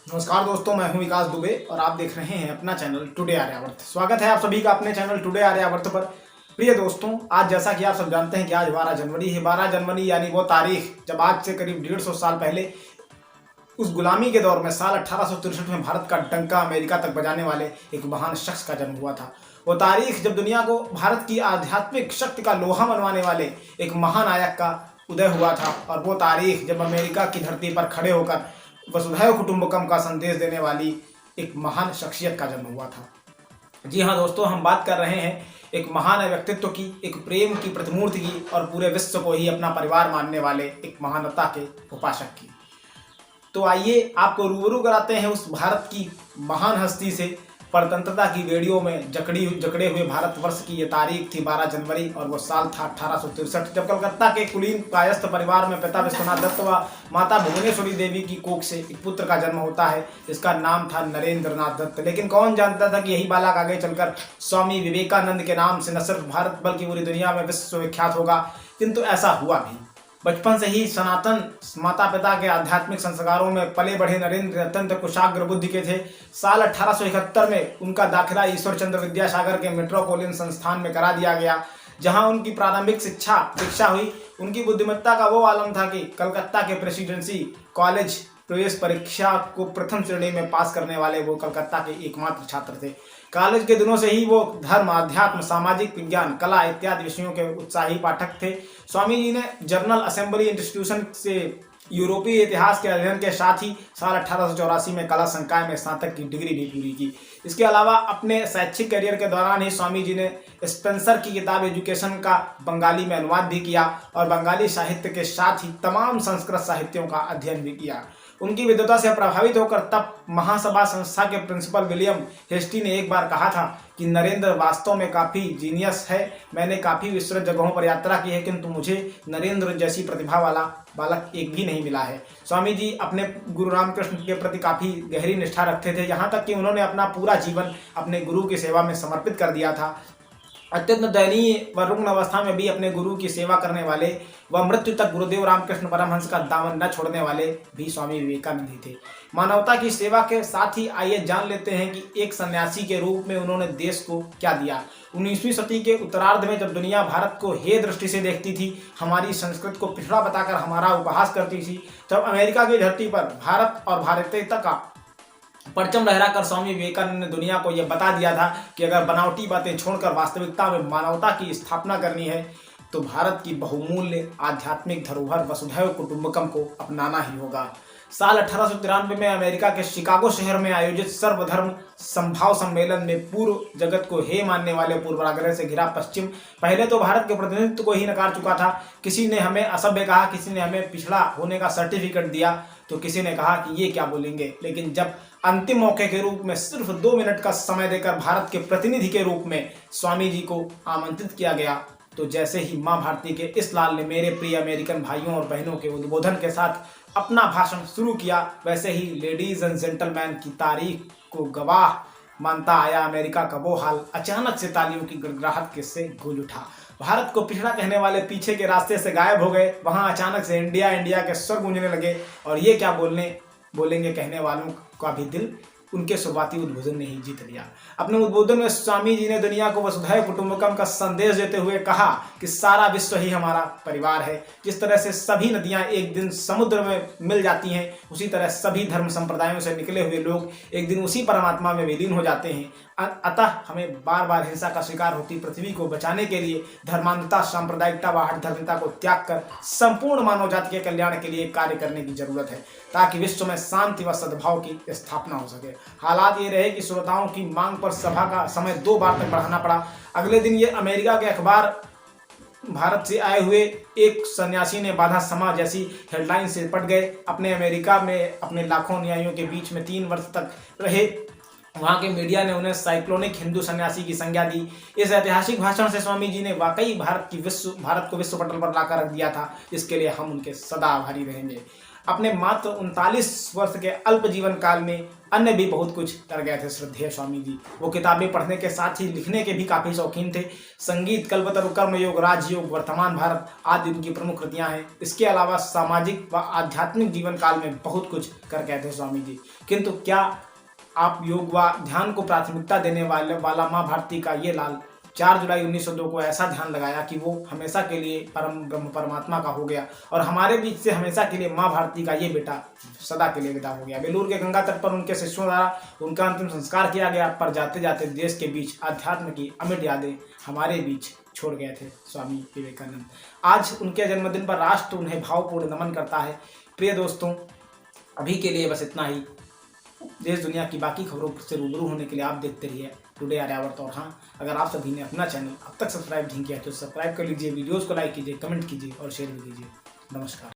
नमस्कार दोस्तों, मैं हूं विकास दुबे और आप देख रहे हैं अपना चैनल टुडे आर्यावर्त। स्वागत है आप सभी का अपने चैनल टुडे आर्यावर्त पर। प्रिय दोस्तों, आज जैसा कि आप सब जानते हैं कि आज 12 जनवरी है। 12 जनवरी यानी वो तारीख जब आज से करीब 150 साल पहले उस गुलामी के दौर में साल 1863 में भारत का डंका अमेरिका तक बजाने वाले एक महान शख्स का जन्म हुआ था। वो तारीख जब दुनिया को भारत की आध्यात्मिक शक्ति का लोहा मनवाने वाले एक महान नायक का उदय हुआ था, और वो तारीख जब अमेरिका की धरती पर खड़े होकर वसुधैव कुटुंबकम का संदेश देने वाली एक महान शख्सियत का जन्म हुआ था। जी हाँ दोस्तों, हम बात कर रहे हैं एक महान व्यक्तित्व की, एक प्रेम की प्रतिमूर्ति की और पूरे विश्व को ही अपना परिवार मानने वाले एक महानता के उपासक की। तो आइए आपको रूबरू कराते हैं उस भारत की महान हस्ती से। परतंत्रता की बेड़ियों में जकड़े हुए भारतवर्ष की ये तारीख थी 12 जनवरी, और वो साल था 1863, जब कलकत्ता के कुलीन कायस्थ परिवार में पिता विश्वनाथ दत्त व माता भुवनेश्वरी देवी की कोख से एक पुत्र का जन्म होता है, जिसका नाम था नरेंद्र नाथ दत्त। लेकिन कौन जानता था कि यही बालक आगे चलकर स्वामी विवेकानंद के नाम से न सिर्फ भारत बल्कि पूरी दुनिया में विश्वविख्यात होगा। किंतु ऐसा हुआ भी। बचपन से ही सनातन माता पिता के आध्यात्मिक संस्कारों में पले बढ़े नरेंद्र अत्यंत कुशाग्र बुद्धि के थे। साल 1871 में उनका दाखिला ईश्वर चंद्र विद्यासागर के मेट्रोपोलियन संस्थान में करा दिया गया, जहां उनकी प्रारंभिक शिक्षा हुई। उनकी बुद्धिमत्ता का वो आलम था कि कलकत्ता के प्रेसिडेंसी कॉलेज प्रवेश परीक्षा को प्रथम श्रेणी में पास करने वाले वो कलकत्ता के एकमात्र छात्र थे। कॉलेज के दिनों से ही वो धर्म, अध्यात्म, सामाजिक विज्ञान, कला इत्यादि विषयों के उत्साही पाठक थे। स्वामी जी ने जनरल असेंबली इंस्टीट्यूशन से यूरोपीय इतिहास के अध्ययन के साथ ही साल 1884 में कला संकाय में स्नातक की डिग्री भी पूरी की। इसके अलावा अपने शैक्षिक करियर के दौरान ही स्वामी जी ने स्पेंसर की किताब एजुकेशन का बंगाली में अनुवाद भी किया और बंगाली साहित्य के साथ ही तमाम संस्कृत साहित्यों का अध्ययन भी किया। उनकी विद्वता से प्रभावित होकर तब महासभा संस्था के प्रिंसिपल विलियम हेस्टी ने एक बार कहा था कि नरेंद्र वास्तव में काफ़ी जीनियस है। मैंने काफ़ी विस्तृत जगहों पर यात्रा की है, किंतु मुझे नरेंद्र जैसी प्रतिभा वाला बालक एक भी नहीं मिला है। स्वामी जी अपने गुरु रामकृष्ण के प्रति काफ़ी गहरी निष्ठा रखते थे, यहाँ तक कि उन्होंने अपना पूरा जीवन अपने गुरु की सेवा में समर्पित कर दिया था। अत्यंत दयनीय व रुग्ण अवस्था में भी अपने गुरु की सेवा करने वाले व मृत्यु तक गुरुदेव रामकृष्ण परमहंस का दामन न छोड़ने वाले भी स्वामी विवेकानंद ही थे। मानवता की सेवा के साथ ही आइए जान लेते हैं कि एक सन्यासी के रूप में उन्होंने देश को क्या दिया। 19वीं सदी के उत्तरार्ध में जब दुनिया भारत को हे दृष्टि से देखती थी, हमारी संस्कृति को पिछड़ा बताकर हमारा उपहास करती थी, तब अमेरिका की धरती पर भारत और भारतीयता का परचम लहराकर स्वामी विवेकानंद ने दुनिया को यह बता दिया था कि अगर बनावटी बातें छोड़कर वास्तविकता में मानवता की स्थापना करनी है तो भारत की बहुमूल्य आध्यात्मिक धरोहर वसुधैव कुटुंबकम को अपनाना ही होगा। साल 1893 में अमेरिका के शिकागो शहर में आयोजित सर्वधर्म संभाव सम्मेलन में पूर्व जगत को हे मानने वाले पूर्वाग्रह से घिरा पश्चिम पहले तो भारत के प्रतिनिधित्व को ही नकार चुका था। किसी ने हमें असभ्य कहा, किसी ने हमें पिछड़ा होने का सर्टिफिकेट दिया, तो किसी ने कहा कि ये क्या बोलेंगे। लेकिन जब अंतिम मौके के रूप में सिर्फ 2 मिनट का समय देकर भारत के प्रतिनिधि के रूप में स्वामी जी को आमंत्रित किया गया, तो जैसे ही मां भारती के इस लाल ने मेरे प्रिय अमेरिकन भाइयों और बहनों के उद्बोधन के साथ अपना भाषण शुरू किया, वैसे ही लेडीज एंड जेंटलमैन की तारीख को गवाह मानता आया अमेरिका का वो हाल अचानक से तालियों की गड़गड़ाहट से गूंज उठा। भारत को पिछड़ा कहने वाले पीछे के रास्ते से गायब हो गए। वहां अचानक से इंडिया इंडिया के स्वर गूंजने लगे, और ये क्या बोलेंगे कहने वालों का भी दिल उनके शुरुआती उद्बोधन ने ही जीत लिया। अपने उद्बोधन में स्वामी जी ने दुनिया को वसुधैव कुटुंबकम का संदेश देते हुए कहा कि सारा विश्व ही हमारा परिवार है। जिस तरह से सभी नदियां एक दिन समुद्र में मिल जाती हैं, उसी तरह सभी धर्म संप्रदायों से निकले हुए लोग एक दिन उसी परमात्मा में विलीन हो जाते हैं। अतः हमें बार बार हिंसा का शिकार होती पृथ्वी को बचाने के लिए धर्मांधता, सांप्रदायिकता व हठधर्मिता को त्याग कर संपूर्ण मानव जाति के कल्याण के लिए कार्य करने की जरूरत है, ताकि विश्व में शांति व सद्भाव की स्थापना हो सके। हालात ये रहे कि श्रोताओं की मांग पर सभा का समय 2 बार तक बढ़ाना पड़ा। अगले दिन ये अमेरिका के अखबार भारत से आए हुए एक सन्यासी ने बाधा समा जैसी हेडलाइन से पट गए। अपने अमेरिका में अपने लाखों अनुयायियों के बीच में 3 वर्ष तक रहे। वहाँ के मीडिया ने उन्हें साइक्लोनिक हिंदू सन्यासी की संज्ञा दी। इस ऐतिहासिक भाषण से स्वामी जी ने वाकई भारत को विश्व पटल पर लाकर रख दिया था, जिसके लिए हम उनके सदा आभारी रहेंगे। अपने मात्र 39 वर्ष के अल्प जीवन काल में अन्य भी बहुत कुछ कर गए थे श्रद्धेय स्वामी जी। वो किताबें पढ़ने के साथ ही लिखने के भी काफ़ी शौकीन थे। संगीत, कल्पतरु, कर्मयोग, राजयोग, वर्तमान भारत आदि उनकी प्रमुख कृतियां हैं। इसके अलावा सामाजिक व आध्यात्मिक जीवन काल में बहुत कुछ कर गए थे स्वामी जी। किंतु क्या आप योग व ध्यान को प्राथमिकता देने वाला माँ भारती का ये लाल 4 जुलाई 1902 को ऐसा ध्यान लगाया कि वो हमेशा के लिए परम ब्रह्म परमात्मा का हो गया और हमारे बीच से हमेशा के लिए माँ भारती का ये बेटा सदा के लिए विदा हो गया। बेलूर के गंगा तट पर उनके शिष्यों द्वारा उनका अंतिम संस्कार किया गया, पर जाते जाते देश के बीच अध्यात्म की अमिट यादें हमारे बीच छोड़ गए थे स्वामी विवेकानंद। आज उनके जन्मदिन पर राष्ट्र उन्हें भावपूर्ण नमन करता है। प्रिय दोस्तों, अभी के लिए बस इतना ही। देश दुनिया की बाकी खबरों से रूबरू होने के लिए आप देखते रहिए टुडे आर्यावर्त। और हाँ, अगर आप सभी ने अपना चैनल अब तक सब्सक्राइब नहीं किया तो सब्सक्राइब कर लीजिए, वीडियोस को लाइक कीजिए, कमेंट कीजिए और शेयर भी कीजिए। नमस्कार।